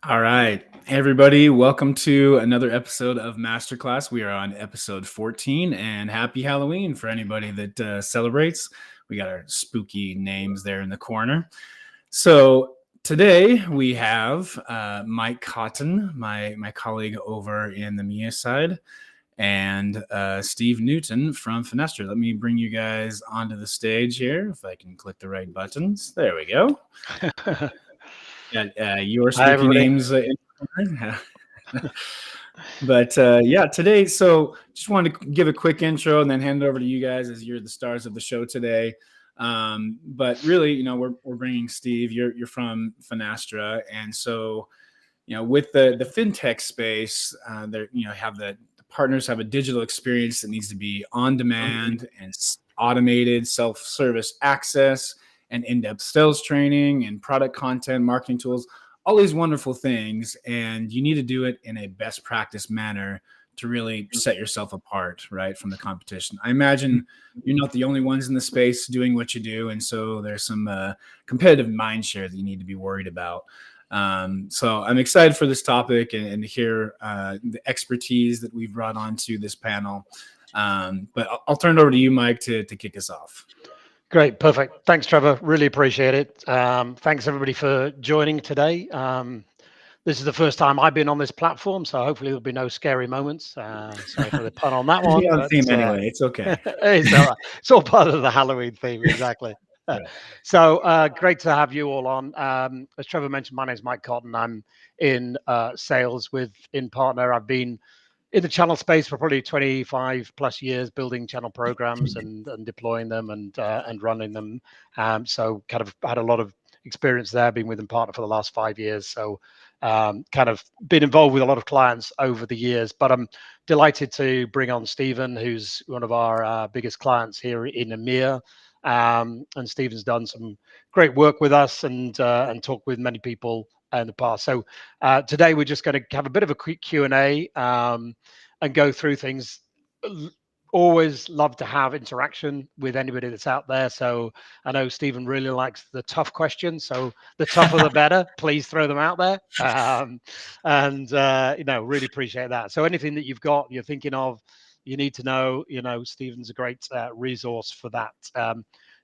All right, everybody, welcome to another episode of MasterClass. We are on episode 14, and happy Halloween for anybody that celebrates. We got our spooky names there in the corner. So today we have Mike Cotton, my colleague over in the EMEA side, and Steve Newton from Finastra. Let me bring you guys onto the stage here, if I can click the right buttons. There we go. Your Hi, spooky everybody. names. But yeah, today, so just wanted to give a quick intro and then hand it over to you guys as you're the stars of the show today. But really, we're bringing Steve. You're from Finastra, and so with the fintech space, there have the partners have a digital experience that needs to be on demand and automated, self-service access, and in-depth sales training and product content, marketing tools, all these wonderful things. And you need to do it in a best practice manner to really set yourself apart, right, from the competition. I imagine you're not the only ones in the space doing what you do. And so there's some competitive mind share that you need to be worried about. So I'm excited for this topic and to hear the expertise that we've brought onto this panel. But I'll turn it over to you, Mike, to kick us off. Great, perfect. Thanks, Trevor. Really appreciate it. Thanks, everybody, for joining today. This is the first time I've been on this platform, so hopefully there'll be no scary moments. Sorry for the pun on that one. On theme anyway. It's okay. It's all right. It's all part of the Halloween theme, exactly. Right. So great to have you all on. As Trevor mentioned, my name is Mike Cotton. I'm in sales with Impartner. I've been in the channel space for probably 25 plus years, building channel programs and deploying them and running them. So kind of had a lot of experience there, being with Impartner for the last 5 years. So kind of been involved with a lot of clients over the years, but I'm delighted to bring on Stephen, who's one of our biggest clients here in EMEA. And Stephen's done some great work with us and talked with many people in the past. So today we're just going to have a bit of a quick Q&A and go through things. Always love to have interaction with anybody that's out there. So I know Stephen really likes the tough questions. So the tougher the better. Please throw them out there. Really appreciate that. So anything that you're thinking of, you need to know, Stephen's a great resource for that.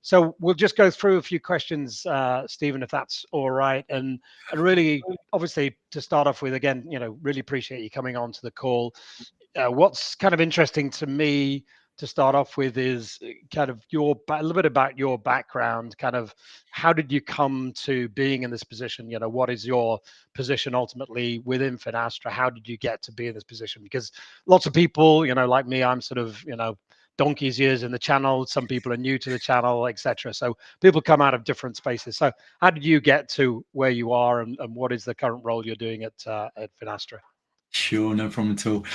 So we'll just go through a few questions, Stephen, if that's all right. And really, obviously, to start off with, again, really appreciate you coming on to the call. What's kind of interesting to me to start off with is kind of a little bit about your background. Kind of how did you come to being in this position? What is your position ultimately within Finastra? How did you get to be in this position? Because lots of people, like me, I'm sort of, donkey's years in the channel. Some people are new to the channel, etc. So people come out of different spaces. So how did you get to where you are, and what is the current role you're doing at Finastra? Sure, no problem at all.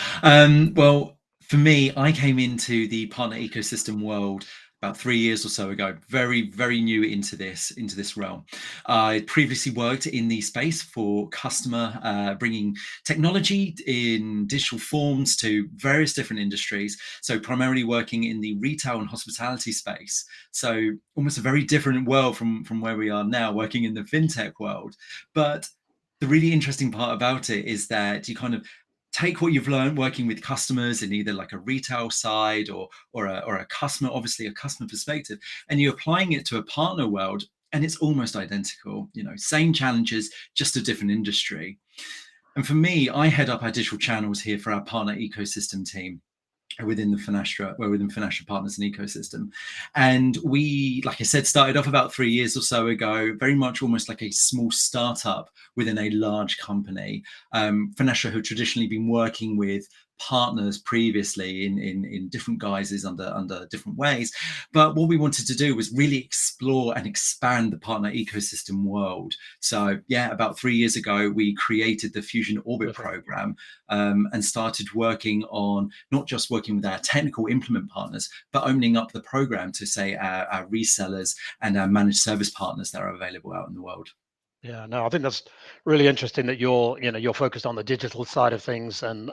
Well, for me, I came into the partner ecosystem world about 3 years or so ago, very, very new into this realm. I previously worked in the space for customer, bringing technology in digital forms to various different industries. So primarily working in the retail and hospitality space. So almost a very different world from where we are now, working in the fintech world. But the really interesting part about it is that you kind of take what you've learned working with customers in either like a retail side or a customer, obviously a customer perspective, and you're applying it to a partner world, and it's almost identical. Same challenges, just a different industry. And for me, I head up our digital channels here for our partner ecosystem team within the Finastra, within Finastra Partners and Ecosystem. And we, like I said, started off about 3 years or so ago, very much almost like a small startup within a large company. Finastra had traditionally been working with partners previously in different guises under different ways, but what we wanted to do was really explore and expand the partner ecosystem world. So yeah, about 3 years ago we created the Fusion Orbit program and started working on not just working with our technical implement partners, but opening up the program to say our resellers and our managed service partners that are available out in the world. Yeah, no, I think that's really interesting that you're focused on the digital side of things, and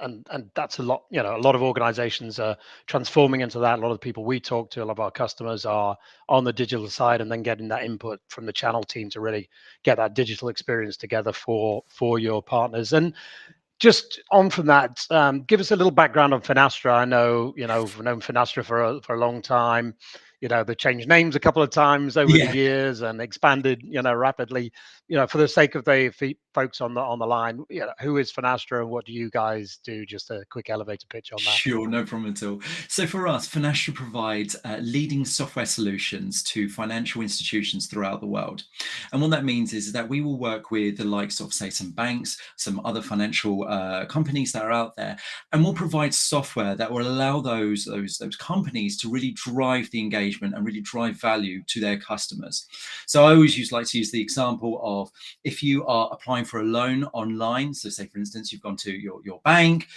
that's a lot. A lot of organizations are transforming into that. A lot of the people we talk to, a lot of our customers are on the digital side, and then getting that input from the channel team to really get that digital experience together for your partners. And just on from that, give us a little background on Finastra. I know, we've known Finastra for a long time. They've changed names a couple of times over the Yeah. years and expanded, rapidly. For the sake of the folks on the line, who is Finastra and what do you guys do? Just a quick elevator pitch on that. Sure, no problem at all. So for us, Finastra provides leading software solutions to financial institutions throughout the world. And what that means is that we will work with the likes of, say, some banks, some other financial companies that are out there, and we'll provide software that will allow those companies to really drive the engagement and really drive value to their customers. So I always like to use the example of if you are applying for a loan online, so say, for instance, you've gone to your bank,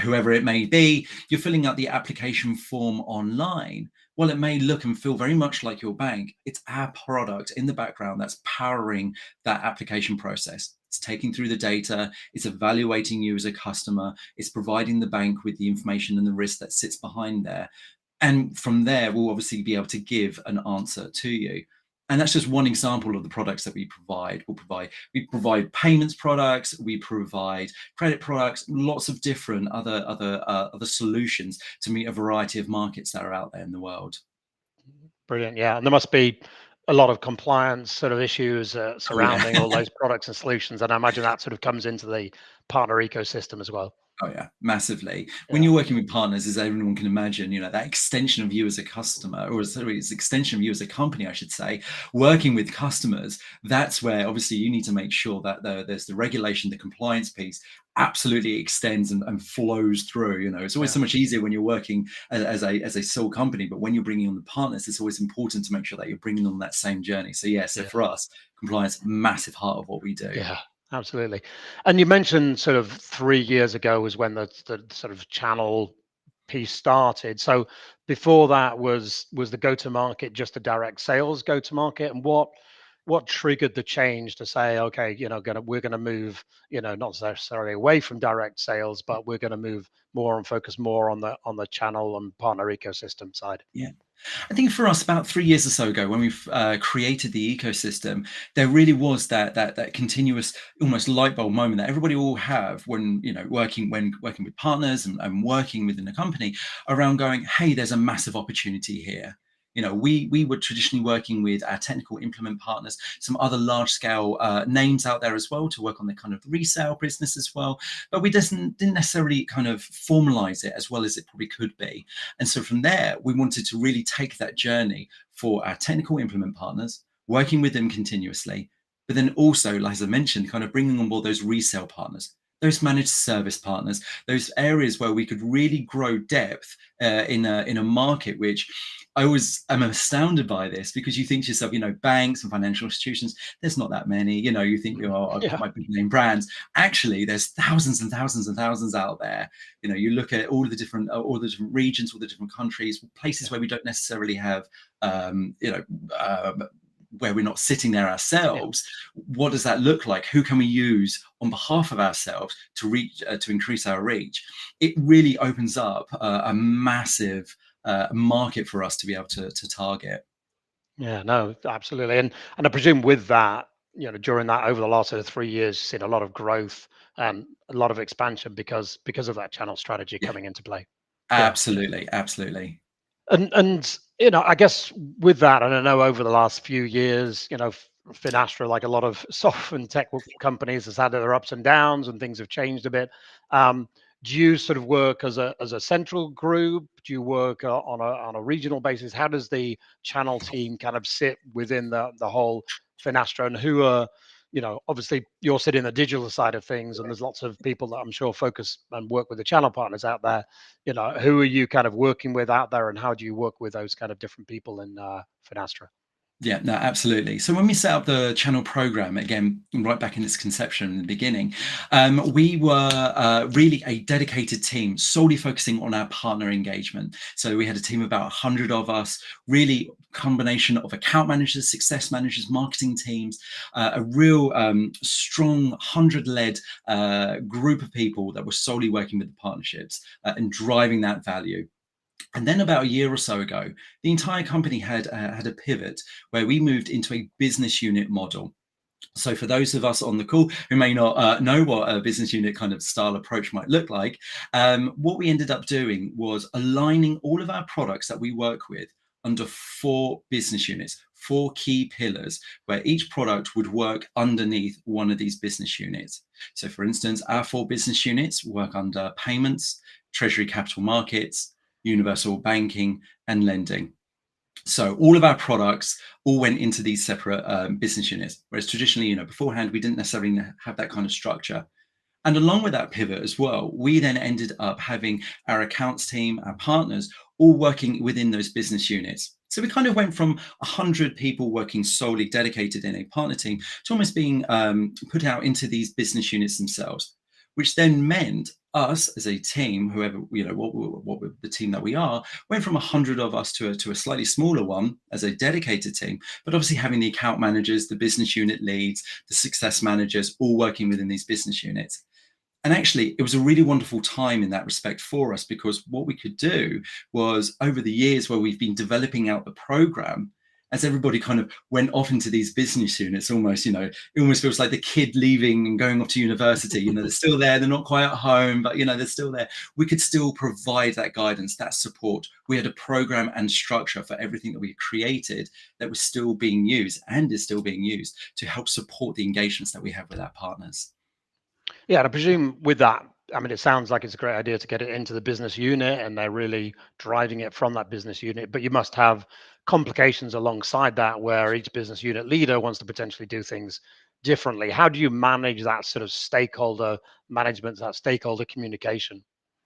whoever it may be, you're filling out the application form online. Well, it may look and feel very much like your bank. It's our product in the background that's powering that application process. It's taking through the data, it's evaluating you as a customer, it's providing the bank with the information and the risk that sits behind there. And from there, we'll obviously be able to give an answer to you. And that's just one example of the products that we provide. We provide payments products, we provide credit products, lots of different other solutions to meet a variety of markets that are out there in the world. Brilliant. Yeah. And there must be a lot of compliance sort of issues Oh yeah. surrounding all those products and solutions. And I imagine that sort of comes into the partner ecosystem as well. Oh yeah, massively. When Yeah. you're working with partners, as everyone can imagine, that extension of you as a customer, or sorry, it's extension of you as a company, I should say, working with customers, that's where obviously you need to make sure that there's the regulation, the compliance piece absolutely extends and flows through. It's always so much easier when you're working as a sole company, but when you're bringing on the partners, it's always important to make sure that you're bringing on that same journey. So so for us, compliance, massive heart of what we do. Yeah, absolutely. And you mentioned sort of 3 years ago was when the sort of channel piece started. So before that was the go-to-market just a direct sales go-to-market? And what triggered the change to say, okay, we're gonna move, not necessarily away from direct sales, but we're gonna move more and focus more on the channel and partner ecosystem side? Yeah. I think for us, about 3 years or so ago, when we've created the ecosystem, there really was that continuous, almost light bulb moment that everybody will have when working with partners and working within a company around going, hey, there's a massive opportunity here. We were traditionally working with our technical implement partners, some other large scale names out there as well to work on the kind of resale business as well. But we didn't necessarily kind of formalize it as well as it probably could be. And so from there, we wanted to really take that journey for our technical implement partners, working with them continuously, but then also, as I mentioned, kind of bringing on board those resale partners, those managed service partners, those areas where we could really grow depth in a market, which I always am astounded by this, because you think to yourself, banks and financial institutions, there's not that many. You think, I've got my big name brands. Actually, there's thousands and thousands and thousands out there. You look at all the different regions, all the different countries, places where we don't necessarily have, where we're not sitting there ourselves. What does that look like? Who can we use on behalf of ourselves to reach, to increase our reach? It really opens up a massive market for us to be able to target. Yeah, no, absolutely. And I presume with that, during that over the last sort of 3 years, you've seen a lot of growth and a lot of expansion because of that channel strategy Yeah, coming into play. Yeah. absolutely. And I guess with that, and I know over the last few years, Finastra, like a lot of software and tech companies, has had their ups and downs, and things have changed a bit. Do you sort of work as a central group? Do you work on a regional basis? How does the channel team kind of sit within the whole Finastra? And who are, obviously you're sitting in the digital side of things, and there's lots of people that I'm sure focus and work with the channel partners out there. Who are you kind of working with out there, and how do you work with those kind of different people in Finastra? Yeah, no, absolutely. So when we set up the channel program, again, right back in its conception in the beginning, we were really a dedicated team solely focusing on our partner engagement. So we had a team of about 100 of us, really combination of account managers, success managers, marketing teams, a real strong 100-led group of people that were solely working with the partnerships and driving that value. And then about a year or so ago, the entire company had a pivot where we moved into a business unit model. So for those of us on the call who may not know what a business unit kind of style approach might look like, what we ended up doing was aligning all of our products that we work with under 4 business units, 4 key pillars, where each product would work underneath one of these business units. So for instance, our 4 business units work under payments, treasury capital markets, universal banking, and lending. So all of our products all went into these separate business units, whereas traditionally, beforehand, we didn't necessarily have that kind of structure. And along with that pivot as well, we then ended up having our accounts team, our partners, all working within those business units. So we kind of went from 100 people working solely dedicated in a partner team to almost being put out into these business units themselves, which then meant us as a team, whoever, what the team that we are, went from 100 of us to a slightly smaller one as a dedicated team, but obviously having the account managers, the business unit leads, the success managers, all working within these business units. And actually, it was a really wonderful time in that respect for us, because what we could do was, over the years where we've been developing out the program, as everybody kind of went off into these business units, almost, it almost feels like the kid leaving and going off to university. They're still there, they're not quite at home, but they're still there. We could still provide that guidance, that support. We had a program and structure for everything that we created that was still being used and is still being used to help support the engagements that we have with our partners. Yeah, and I presume with that, I mean, it sounds like it's a great idea to get it into the business unit and they're really driving it from that business unit. But you must have complications alongside that where each business unit leader wants to potentially do things differently. How do you manage that sort of stakeholder management, that stakeholder communication?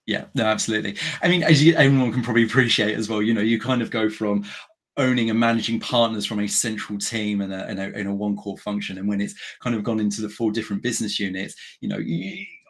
Yeah, no, absolutely. I mean, as everyone can probably appreciate as well, you kind of go from owning and managing partners from a central team and a one core function, and when it's kind of gone into the 4 different business units,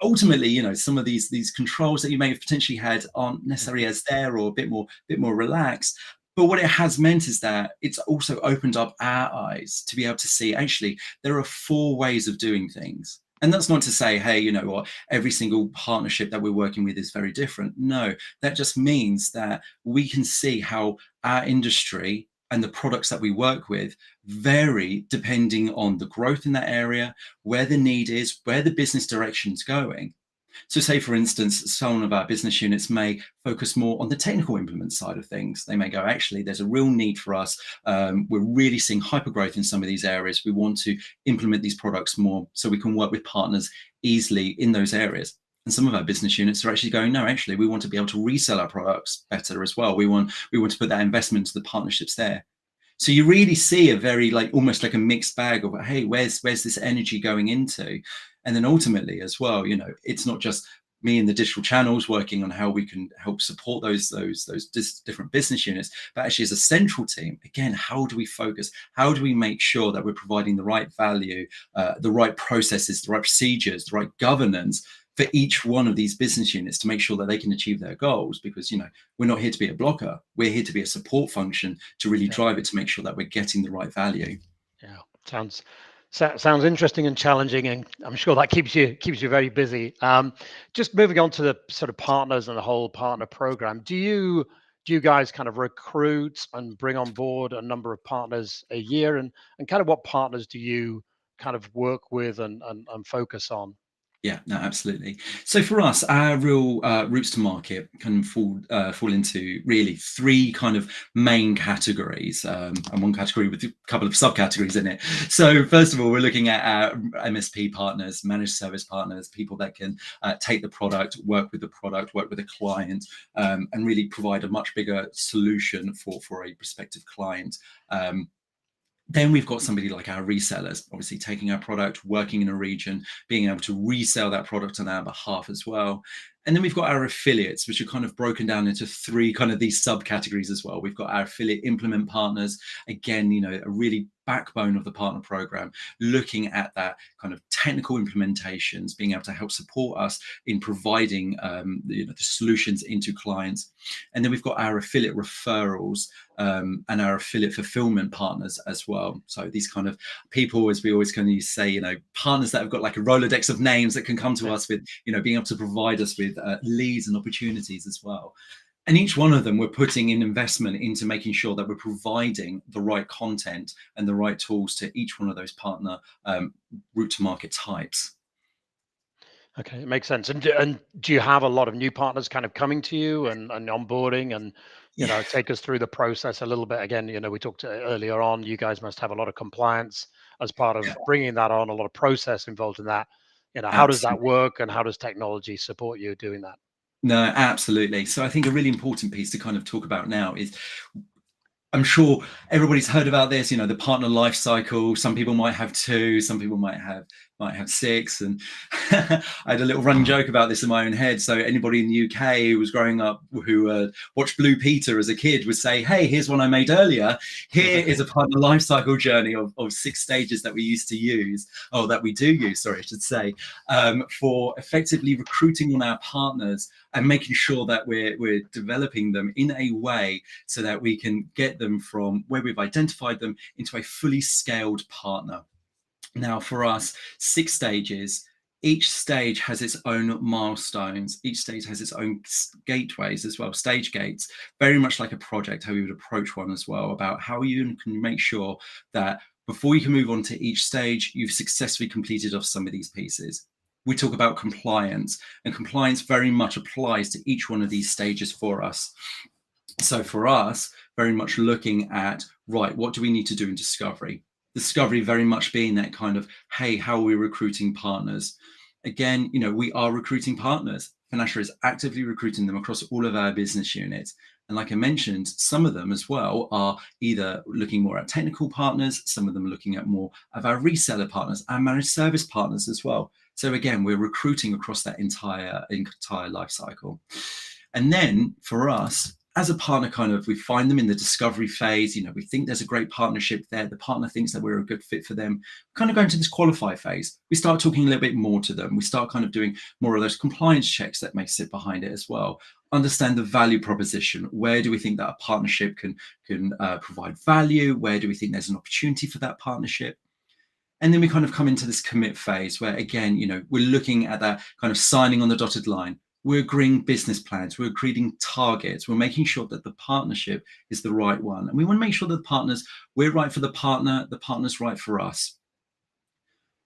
ultimately, some of these controls that you may have potentially had aren't necessarily as there, or a bit more relaxed. But what it has meant is that it's also opened up our eyes to be able to see, actually, there are 4 ways of doing things. And that's not to say, hey, you know what, every single partnership that we're working with is very different. No, that just means that we can see how our industry and the products that we work with vary depending on the growth in that area, where the need is, where the business direction is going. So say, for instance, some of our business units may focus more on the technical implement side of things. They may go, actually, there's a real need for us. We're really seeing hypergrowth in some of these areas. We want to implement these products more so we can work with partners easily in those areas. And some of our business units are actually going, no, actually, we want to be able to resell our products better as well. We want to put that investment into the partnerships there. So you really see a very almost like a mixed bag of, hey, where's this energy going into? And then ultimately as well, it's not just me and the digital channels working on how we can help support those different business units, but actually as a central team, again, how do we focus? How do we make sure that we're providing the right value, the right processes, the right procedures, the right governance for each one of these business units to make sure that they can achieve their goals? Because we're not here to be a blocker, we're here to be a support function to really drive it, to make sure that we're getting the right value. Yeah, sounds interesting and challenging, and I'm sure that keeps you very busy. Just moving on to the sort of partners and the whole partner program, do you guys kind of recruit and bring on board a number of partners a year, and kind of what partners do you kind of work with and focus on? Yeah, no, absolutely. So for us, our real routes to market can fall into really 3 kind of main categories, and one category with a couple of subcategories in it. So first of all, we're looking at our MSP partners, managed service partners, people that can take the product, work with a client, and really provide a much bigger solution for a prospective client. Then we've got somebody like our resellers, obviously taking our product, working in a region, being able to resell that product on our behalf as well. And then we've got our affiliates, which are kind of broken down into 3 kind of these subcategories as well. We've got our affiliate implement partners, again, a really backbone of the partner program, looking at that kind of technical implementations, being able to help support us in providing the solutions into clients. And then we've got our affiliate referrals and our affiliate fulfillment partners as well. So these kind of people, as we always kind of say, partners that have got like a Rolodex of names that can come to us with, being able to provide us with leads and opportunities as well. And each one of them, we're putting in investment into making sure that we're providing the right content and the right tools to each one of those partner route to market types. Okay, it makes sense. And do you have a lot of new partners kind of coming to you and onboarding and, take us through the process a little bit? Again, we talked earlier on, you guys must have a lot of compliance as part of bringing that on, a lot of process involved in that. How does that work and how does technology support you doing that? No, absolutely. So I think a really important piece to kind of talk about now is, I'm sure everybody's heard about this, the partner life cycle. Some people might have 2, some people might have 6. And I had a little running joke about this in my own head. So anybody in the UK who was growing up, who watched Blue Peter as a kid, would say, hey, here's one I made earlier. Here is a partner life cycle journey of 6 stages that we used to use, or that we do use, sorry, I should say, for effectively recruiting on our partners and making sure that we're developing them in a way so that we can get them from where we've identified them into a fully scaled partner. Now, for us, 6 stages. Each stage has its own milestones. Each stage has its own gateways as well, stage gates, very much like a project, how we would approach one as well, about how you can make sure that before you can move on to each stage, you've successfully completed off some of these pieces. We talk about compliance, and compliance very much applies to each one of these stages for us. So for us, very much looking at, right, what do we need to do in discovery? Discovery very much being that kind of, hey, how are we recruiting partners? Again, we are recruiting partners. Finastra is actively recruiting them across all of our business units. And like I mentioned, some of them as well are either looking more at technical partners, some of them are looking at more of our reseller partners, our managed service partners as well. So again, we're recruiting across that entire life cycle. And then for us, as a partner, kind of, we find them in the discovery phase. We think there's a great partnership there. The partner thinks that we're a good fit for them. Kind of go into this qualify phase. We start talking a little bit more to them. We start kind of doing more of those compliance checks that may sit behind it as well. Understand the value proposition. Where do we think that a partnership can provide value? Where do we think there's an opportunity for that partnership? And then we kind of come into this commit phase where, again, we're looking at that kind of signing on the dotted line. We're agreeing business plans, we're agreeing targets, we're making sure that the partnership is the right one. And we want to make sure that the partners, we're right for the partner's right for us.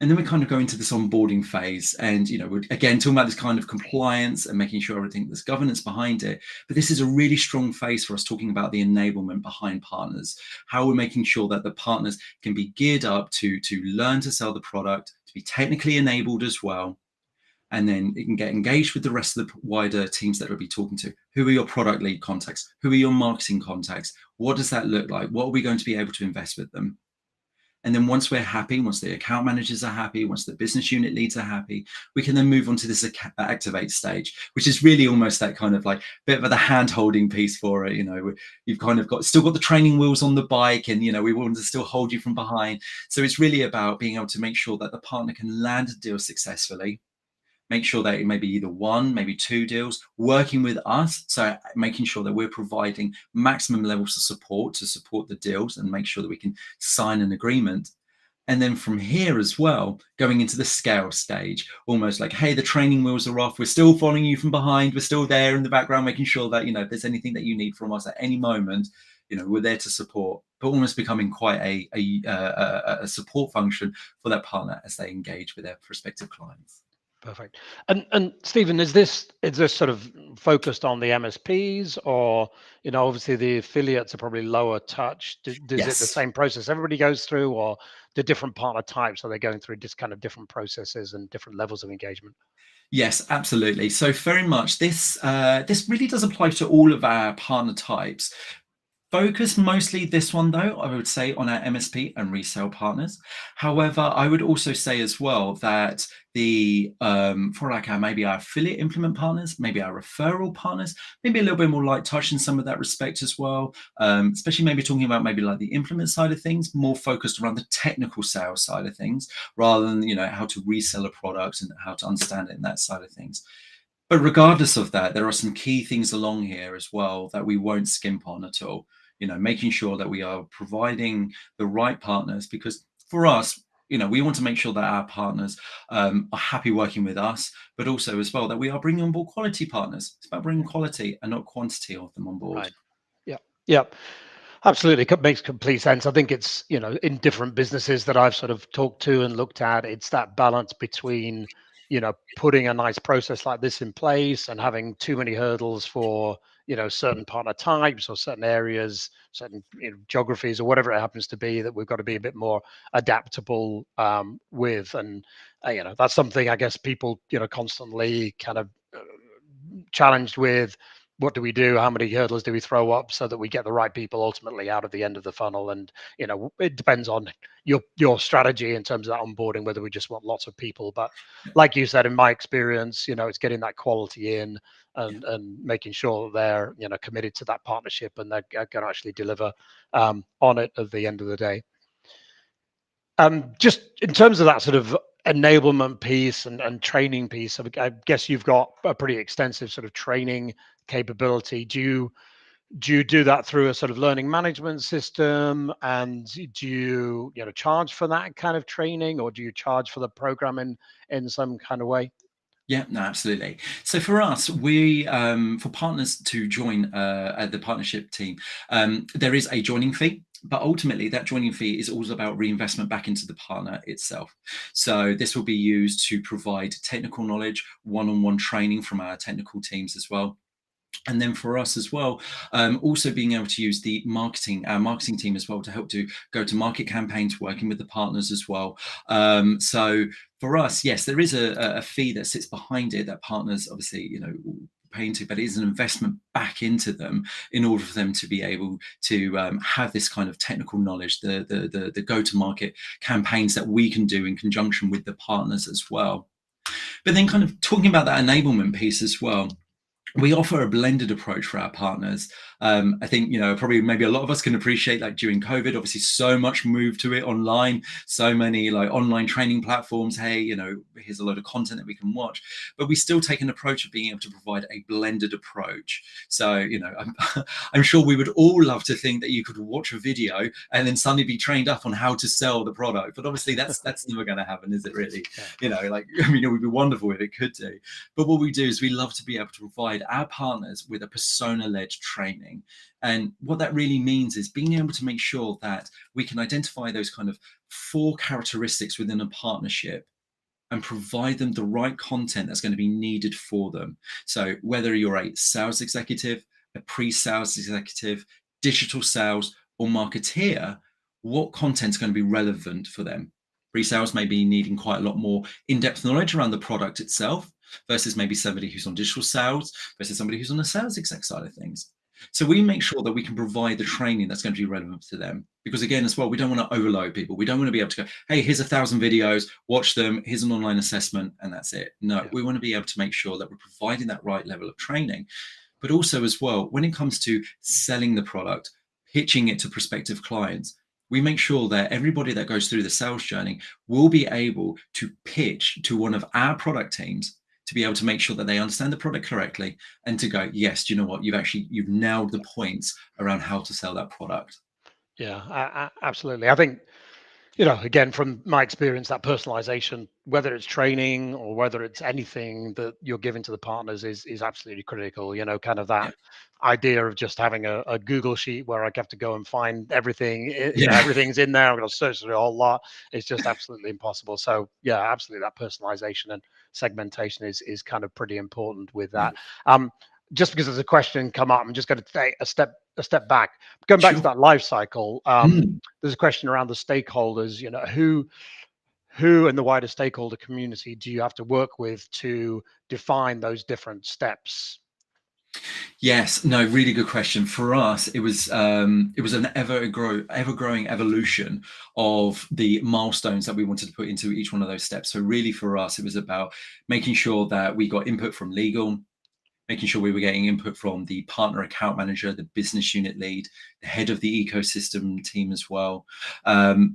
And then we kind of go into this onboarding phase. And, we're again talking about this kind of compliance and making sure everything, there's governance behind it. But this is a really strong phase for us, talking about the enablement behind partners, how we're making sure that the partners can be geared up to learn to sell the product, to be technically enabled as well. And then it can get engaged with the rest of the wider teams that we'll be talking to. Who are your product lead contacts? Who are your marketing contacts? What does that look like? What are we going to be able to invest with them? And then once we're happy, once the account managers are happy, once the business unit leads are happy, we can then move on to this activate stage, which is really almost that kind of like bit of the hand-holding piece for it. You've kind of still got the training wheels on the bike, and we want to still hold you from behind. So it's really about being able to make sure that the partner can land a deal successfully. Make sure that it may be either 1, maybe 2 deals, working with us. So making sure that we're providing maximum levels of support to support the deals and make sure that we can sign an agreement. And then from here as well, going into the scale stage, almost like, hey, the training wheels are off. We're still following you from behind. We're still there in the background, making sure that, if there's anything that you need from us at any moment, we're there to support, but almost becoming quite a support function for that partner as they engage with their prospective clients. Perfect. And Stephen, is this sort of focused on the MSPs, or obviously the affiliates are probably lower touch? Is it the same process everybody goes through, or the different partner types, are they going through just kind of different processes and different levels of engagement? Yes, absolutely. So very much this really does apply to all of our partner types. Focus mostly this one though, I would say, on our MSP and resale partners. However, I would also say as well that the for like our maybe our affiliate implement partners, maybe our referral partners, maybe a little bit more light touch in some of that respect as well. Especially maybe talking about maybe like the implement side of things, more focused around the technical sales side of things, rather than how to resell a product and how to understand it in that side of things. But regardless of that, there are some key things along here as well that we won't skimp on at all. Making sure that we are providing the right partners, because for us, we want to make sure that our partners are happy working with us, but also as well that we are bringing on board quality partners. It's about bringing quality and not quantity of them on board. Right. Yeah. Yeah. Absolutely. Makes complete sense. I think it's, in different businesses that I've sort of talked to and looked at, it's that balance between, putting a nice process like this in place and having too many hurdles for, certain partner types or certain areas, certain geographies or whatever it happens to be, that we've got to be a bit more adaptable with. And, that's something I guess people, constantly kind of challenged with. What do we do? How many hurdles do we throw up so that we get the right people ultimately out of the end of the funnel? And it depends on your strategy in terms of that onboarding, whether we just want lots of people. But like you said, in my experience, it's getting that quality in and making sure that they're committed to that partnership and they're going to actually deliver on it at the end of the day. Just in terms of that sort of enablement piece and training piece, I guess you've got a pretty extensive sort of training capability. Do you do that through a sort of learning management system? And do you charge for that kind of training, or do you charge for the program in some kind of way? Yeah, no, absolutely. So for us, we for partners to join the partnership team, there is a joining fee, but ultimately that joining fee is also about reinvestment back into the partner itself. So this will be used to provide technical knowledge, one-on-one training from our technical teams as well. And then for us as well, also being able to use our marketing team as well, to help do go-to-market campaigns, working with the partners as well. So for us, yes, there is a fee that sits behind it that partners obviously, pay into, but it is an investment back into them in order for them to be able to have this kind of technical knowledge, the go-to-market campaigns that we can do in conjunction with the partners as well. But then kind of talking about that enablement piece as well, we offer a blended approach for our partners. I think, probably maybe a lot of us can appreciate, like during COVID, obviously so much moved to it online, so many like online training platforms. Hey, here's a load of content that we can watch, but we still take an approach of being able to provide a blended approach. So, I'm sure we would all love to think that you could watch a video and then suddenly be trained up on how to sell the product. But obviously that's never going to happen, is it really? It would be wonderful if it could do. But what we do is we love to be able to provide our partners with a persona-led training. And what that really means is being able to make sure that we can identify those kind of 4 characteristics within a partnership and provide them the right content that's going to be needed for them. So whether you're a sales executive, a pre-sales executive, digital sales, or marketeer, what content's going to be relevant for them? Pre-sales may be needing quite a lot more in-depth knowledge around the product itself, versus maybe somebody who's on digital sales versus somebody who's on the sales exec side of things. So we make sure that we can provide the training that's going to be relevant to them. Because again, as well, we don't want to overload people. We don't want to be able to go, hey, here's 1,000 videos, watch them, here's an online assessment, and that's it. No, we want to be able to make sure that we're providing that right level of training. But also as well, when it comes to selling the product, pitching it to prospective clients, we make sure that everybody that goes through the sales journey will be able to pitch to one of our product teams to be able to make sure that they understand the product correctly and to go, yes, do you know what? You've nailed the points around how to sell that product. Yeah, absolutely. I think, again, from my experience, that personalization, whether it's training or whether it's anything that you're giving to the partners is absolutely critical. Kind of that idea of just having a Google sheet where I have to go and find everything, everything's in there. I'm going to search through a whole lot. It's just absolutely impossible. So yeah, absolutely. That personalization and segmentation is kind of pretty important with that. Just because there's a question come up, I'm just going to take a step back. Going back to that life cycle, there's a question around the stakeholders. Who in the wider stakeholder community do you have to work with to define those different steps? Yes, no, really good question. For us, it was an ever-growing evolution of the milestones that we wanted to put into each one of those steps. So really for us, it was about making sure that we got input from legal, making sure we were getting input from the partner account manager, the business unit lead, the head of the ecosystem team as well,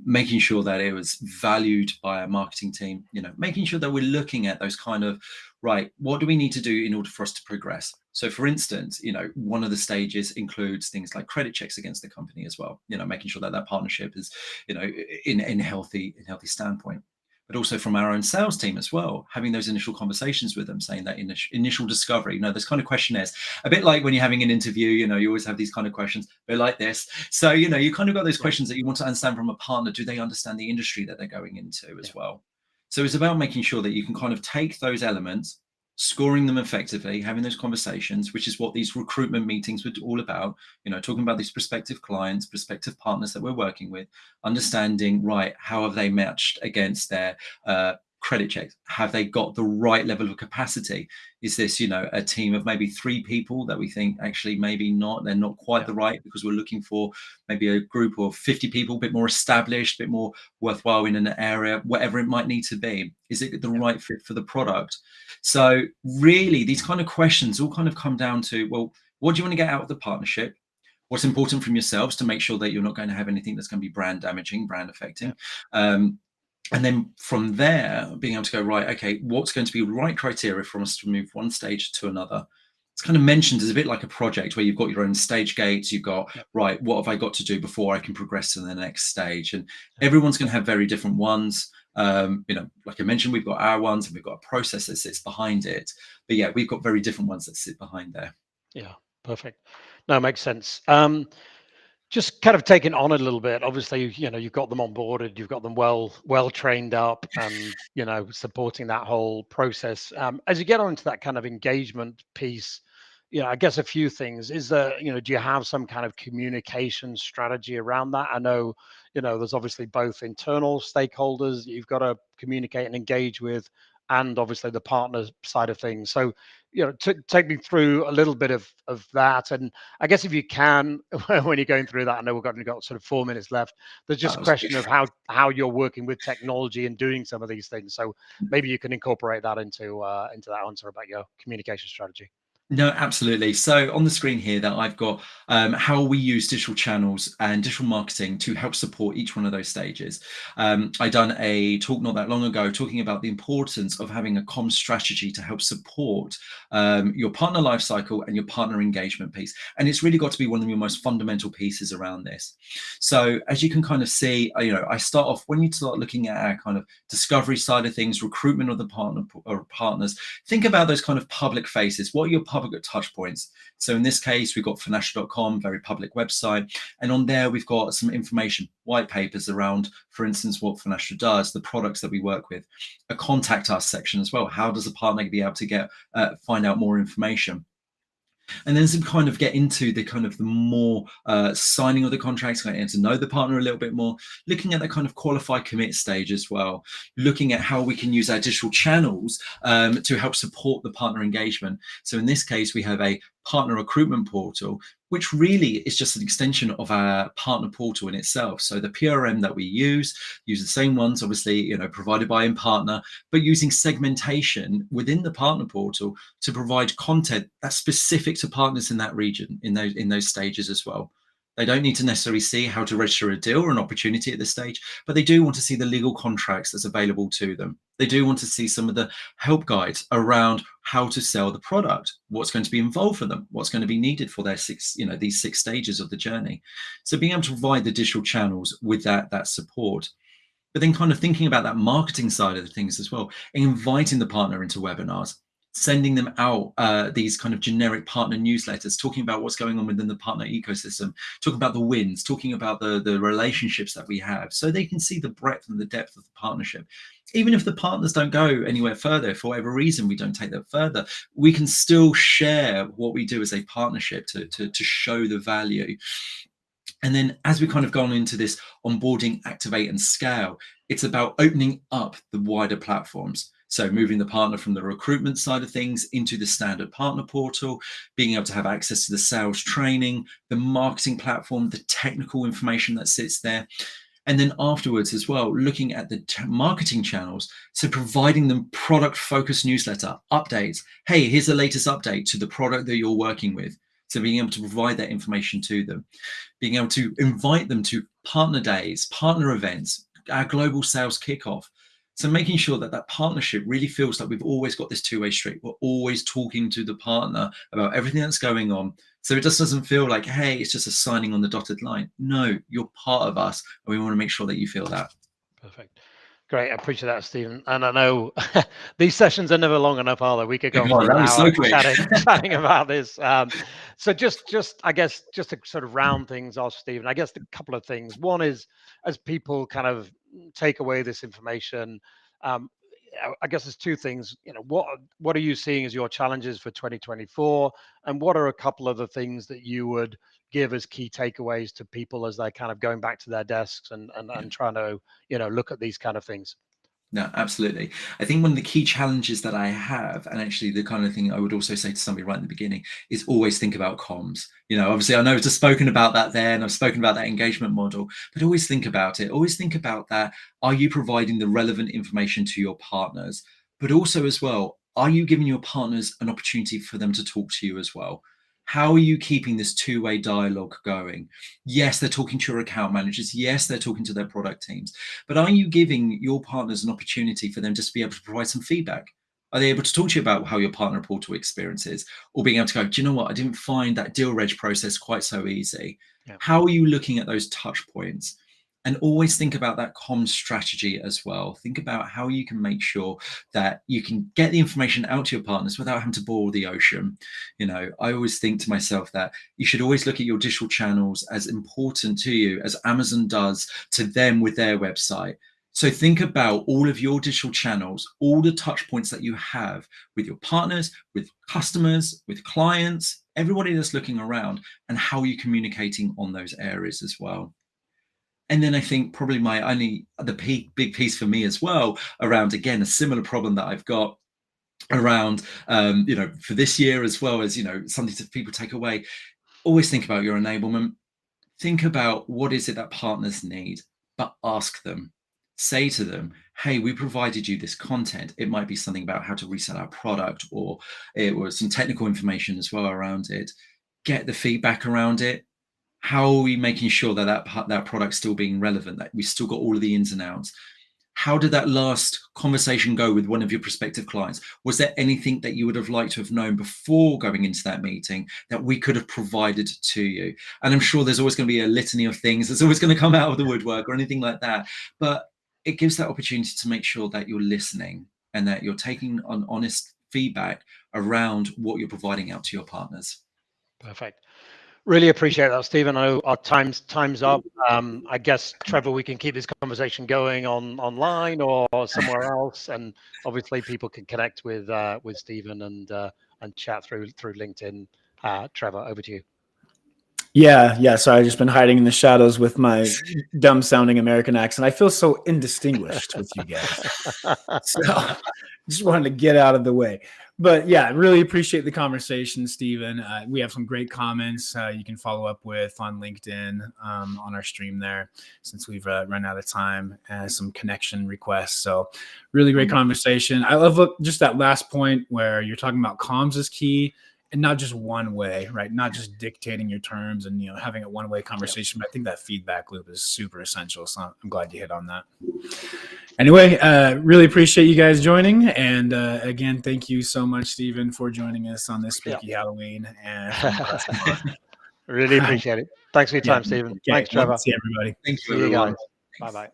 making sure that it was valued by our marketing team, making sure that we're looking at those kind of, right, what do we need to do in order for us to progress? So for instance, one of the stages includes things like credit checks against the company as well, making sure that that partnership is, in healthy standpoint. But also from our own sales team as well, having those initial conversations with them, saying that initial discovery, those kind of questionnaires, a bit like when you're having an interview, you always have these kind of questions, a bit like this. So, you kind of got those questions that you want to understand from a partner. Do they understand the industry that they're going into as well? So it's about making sure that you can kind of take those elements, scoring them effectively, having those conversations, which is what these recruitment meetings were all about, talking about these prospective clients, prospective partners that we're working with, understanding, right, how have they matched against their credit checks? Have they got the right level of capacity? Is this, a team of maybe 3 people that we think actually maybe not, they're not quite the right, because we're looking for maybe a group of 50 people, a bit more established, a bit more worthwhile in an area, whatever it might need to be. Is it the right fit for the product? So really, these kind of questions all kind of come down to, well, what do you want to get out of the partnership? What's important from yourselves to make sure that you're not going to have anything that's going to be brand damaging, brand affecting. And then from there, being able to go, right, okay, what's going to be the right criteria for us to move one stage to another? It's kind of mentioned as a bit like a project where you've got your own stage gates, you've got, right, what have I got to do before I can progress to the next stage? And everyone's going to have very different ones. Like I mentioned, we've got our ones and we've got a process that sits behind it. But yeah, we've got very different ones that sit behind there. Yeah, perfect. No, it makes sense. Just kind of taking on a little bit. Obviously, you've got them onboarded, you've got them well trained up, and supporting that whole process. As you get onto that kind of engagement piece, I guess a few things. Is there, do you have some kind of communication strategy around that? I know, there's obviously both internal stakeholders that you've got to communicate and engage with, and obviously the partner side of things. So, take me through a little bit of that. And I guess if you can, when you're going through that, I know we've got sort of 4 minutes left. There's just a question of how you're working with technology and doing some of these things. So maybe you can incorporate that into that answer about your communication strategy. No, absolutely. So on the screen here that I've got how we use digital channels and digital marketing to help support each one of those stages. I done a talk not that long ago talking about the importance of having a comms strategy to help support your partner lifecycle and your partner engagement piece. And it's really got to be one of your most fundamental pieces around this. So as you can kind of see, I start off when you start looking at our kind of discovery side of things, recruitment of the partner or partners, think about those kind of public faces. What are your public touch points? So in this case, we've got finastra.com, very public website. And on there, we've got some information, white papers around, for instance, what Finastra does, the products that we work with, a contact us section as well. How does a partner be able to find out more information? And then some kind of get into the kind of the more signing of the contracts, getting to know the partner a little bit more, looking at that kind of qualify commit stage as well, looking at how we can use our digital channels to help support the partner engagement. So in this case, we have a partner recruitment portal, which really is just an extension of our partner portal in itself. So the PRM that we use the same ones, obviously, provided by Impartner, but using segmentation within the partner portal to provide content that's specific to partners in that region, in those stages as well. They don't need to necessarily see how to register a deal or an opportunity at this stage, but they do want to see the legal contracts that's available to them. They do want to see some of the help guides around how to sell the product, what's going to be involved for them, what's going to be needed for their these 6 stages of the journey. So being able to provide the digital channels with that support, but then kind of thinking about that marketing side of the things as well, inviting the partner into webinars, sending them out these kind of generic partner newsletters, talking about what's going on within the partner ecosystem, talking about the wins, talking about the relationships that we have, so they can see the breadth and the depth of the partnership. Even if the partners don't go anywhere further, for whatever reason we don't take that further, we can still share what we do as a partnership to show the value. And then as we kind of gone into this onboarding, activate and scale, it's about opening up the wider platforms. So moving the partner from the recruitment side of things into the standard partner portal, being able to have access to the sales training, the marketing platform, the technical information that sits there. And then afterwards as well, looking at the marketing channels. So providing them product focused newsletter updates. Hey, here's the latest update to the product that you're working with. So being able to provide that information to them, being able to invite them to partner days, partner events, our global sales kickoff. So making sure that that partnership really feels like we've always got this two-way street. We're always talking to the partner about everything that's going on. So it just doesn't feel like, hey, it's just a signing on the dotted line. No, you're part of us, and we want to make sure that you feel that. Perfect. Great. I appreciate that, Stephen. And I know these sessions are never long enough, are they? We could go on for an hour chatting about this. So just I guess, just to sort of round things off, Stephen, I guess a couple of things. One is, as people kind of take away this information, I guess there's two things. What are you seeing as your challenges for 2024, and what are a couple of the things that you would give as key takeaways to people as they're kind of going back to their desks and trying to look at these kind of things? No, absolutely. I think one of the key challenges that I have, and actually the kind of thing I would also say to somebody right in the beginning, is always think about comms. Obviously I know I've just spoken about that there, and I've spoken about that engagement model, but always think about it. Always think about that. Are you providing the relevant information to your partners? But also as well, are you giving your partners an opportunity for them to talk to you as well? How are you keeping this two-way dialogue going? Yes, they're talking to your account managers. Yes, they're talking to their product teams. But are you giving your partners an opportunity for them just to be able to provide some feedback? Are they able to talk to you about how your partner portal experience is? Or being able to go, do you know what? I didn't find that deal reg process quite so easy. Yeah. How are you looking at those touch points? And always think about that comms strategy as well. Think about how you can make sure that you can get the information out to your partners without having to boil the ocean. I always think to myself that you should always look at your digital channels as important to you as Amazon does to them with their website. So think about all of your digital channels, all the touch points that you have with your partners, with customers, with clients, everybody that's looking around, and how you're communicating on those areas as well. And then I think probably the big piece for me as well around, again, a similar problem that I've got around, for this year as well as, something that people take away. Always think about your enablement. Think about what is it that partners need, but ask them. Say to them, hey, we provided you this content. It might be something about how to resell our product, or it was some technical information as well around it. Get the feedback around it. How are we making sure that product's still being relevant, that we still got all of the ins and outs? How did that last conversation go with one of your prospective clients? Was there anything that you would have liked to have known before going into that meeting that we could have provided to you? And I'm sure there's always going to be a litany of things that's always going to come out of the woodwork or anything like that. But it gives that opportunity to make sure that you're listening and that you're taking on honest feedback around what you're providing out to your partners. Perfect. Really appreciate that, Stephen. I know our time's up. I guess, Trevor, we can keep this conversation going online or somewhere else, and obviously people can connect with Stephen and chat through LinkedIn. Trevor, over to you. Yeah. Sorry, I've just been hiding in the shadows with my dumb-sounding American accent. I feel so indistinguished with you guys. So just wanted to get out of the way. But yeah, really appreciate the conversation, Stephen. We have some great comments you can follow up with on LinkedIn on our stream there, since we've run out of time, and some connection requests. So really great conversation. I love just that last point where you're talking about comms is key. And not just one way, right? Not just dictating your terms and having a one-way conversation. But I think that feedback loop is super essential. So I'm glad you hit on that. Anyway, really appreciate you guys joining. And again, thank you so much, Stephen, for joining us on this spooky Halloween. And really appreciate it. Thanks for your time, Stephen. Okay. Thanks, Trevor. See everybody. Thank you, guys. Bye-bye.